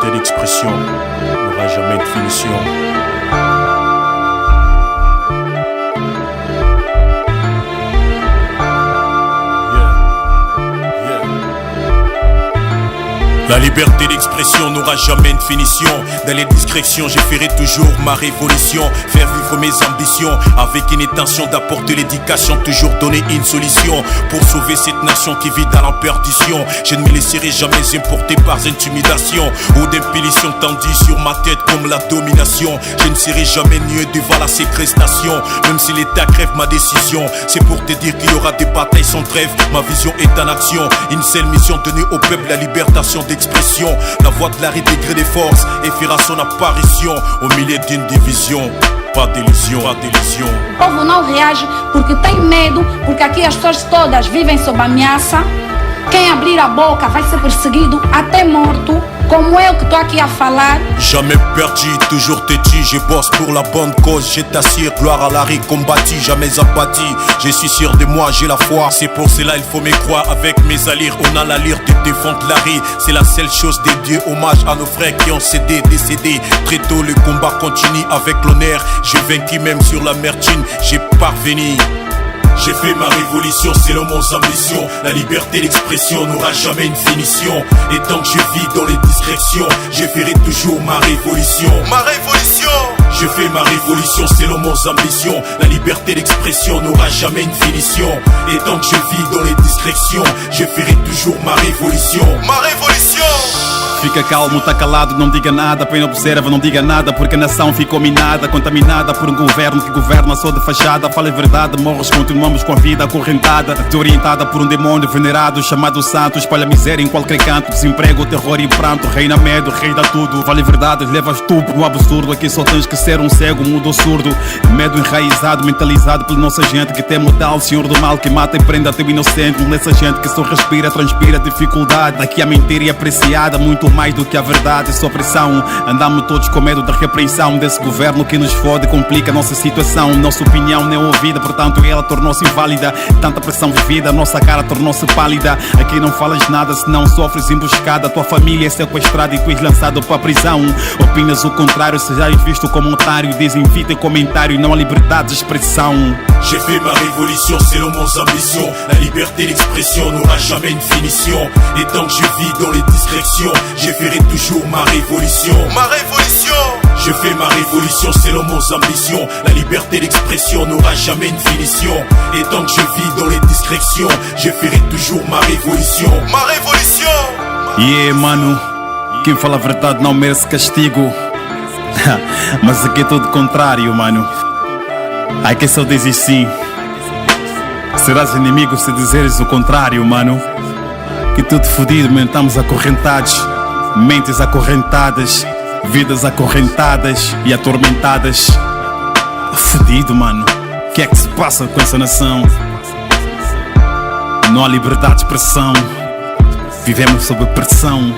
liberté d'expression n'aura jamais de finition. La liberté d'expression n'aura jamais de finition. Dans les discrétions, je ferai toujours ma révolution. Faire vivre mes ambitions avec une intention d'apporter l'éducation. Toujours donner une solution pour sauver cette nation qui vit dans la perdition. Je ne me laisserai jamais importer par intimidation ou d'impulsion tendue sur ma tête comme la domination. Je ne serai jamais nié devant la séquestration. Même si l'État crève ma décision, c'est pour te dire qu'il y aura des batailles sans trêve. Ma vision est en action. Une seule mission, donner au peuple la libertation d'expression. La voix de la degré des forces et fera son apparition au milieu d'une division. Pas d'illusion, pas d'illusion. O povo não reage porque tem medo, porque aqui as pessoas todas vivem sob ameaça. Quem abrir a boca vai ser perseguido até morto, como eu que estou aqui a falar. Jamais perdu, toujours têtu, je bosse pour la bonne cause. Je t'assure, gloire à l'arrêt combattu, jamais abattu. Je suis sûr de moi, j'ai la foi. C'est pour cela il faut me croire. Avec mes allures, on a l'allure de défendre la rue. C'est la seule chose de Dieu. Hommage à nos frères qui ont cédé, décédé. Très tôt le combat continue avec l'honneur. J'ai vaincu même sur la mertine, j'ai parvenu. J'ai fait ma révolution selon mes ambitions. La liberté d'expression n'aura jamais une finition. Et tant que je vis dans les discrétions, je ferai toujours ma révolution. Ma révolution! Je fais ma révolution selon mes ambitions. La liberté d'expression n'aura jamais une finition. Et tant que je vis dans les discrétions, je ferai toujours ma révolution. Ma révolution! Fica calmo, tá calado, não diga nada. Apenas observa, não diga nada. Porque a nação ficou minada, contaminada por um governo que governa só de fachada. Fala a verdade, morres, continuamos com a vida acorrentada. Desorientada por um demônio venerado chamado santo. Espalha miséria em qualquer canto. Desemprego, terror e pranto. Reina medo, rei dá tudo. Vale a verdade, leva estupro no absurdo. Aqui só tens que ser um cego, mudo ou surdo. Medo enraizado, mentalizado pela nossa gente que teme o tal senhor do mal que mata e prende até o inocente. Nessa gente que só respira, transpira dificuldade. Aqui a mentira é apreciada, muito mais do que a verdade, só pressão. Andamos todos com medo da repreensão desse governo que nos fode, complica a nossa situação. Nossa opinião não é ouvida, portanto ela tornou-se inválida. Tanta pressão vivida, nossa cara tornou-se pálida. Aqui não falas nada, senão sofres emboscada. Tua família é sequestrada e tu és lançado para a prisão. Opinas o contrário, sejais visto como um otário. Desinvita em comentário, não há liberdade de expressão. J'ai fait ma révolution selon mes ambitions. La liberté d'expression n'aura jamais une finition. Et tant que je vis dans les discrétions, je ferai toujours ma révolution. Ma révolution! Je fais ma révolution selon mes ambitions. La liberté d'expression n'aura jamais une finition. Et tant que je vis dans les discrétions, je ferai toujours ma révolution. Ma révolution! Yeah, mano, quem fala a verdade não merece castigo. Mas aqui é tudo contrário, mano. Ai que só dizes sim. Serás inimigo se dizeres o contrário, mano. Que tudo fodido, man, estamos acorrentados. Mentes acorrentadas, vidas acorrentadas e atormentadas. Fodido, mano. O que é que se passa com essa nação? Não há liberdade de expressão. Vivemos sob pressão.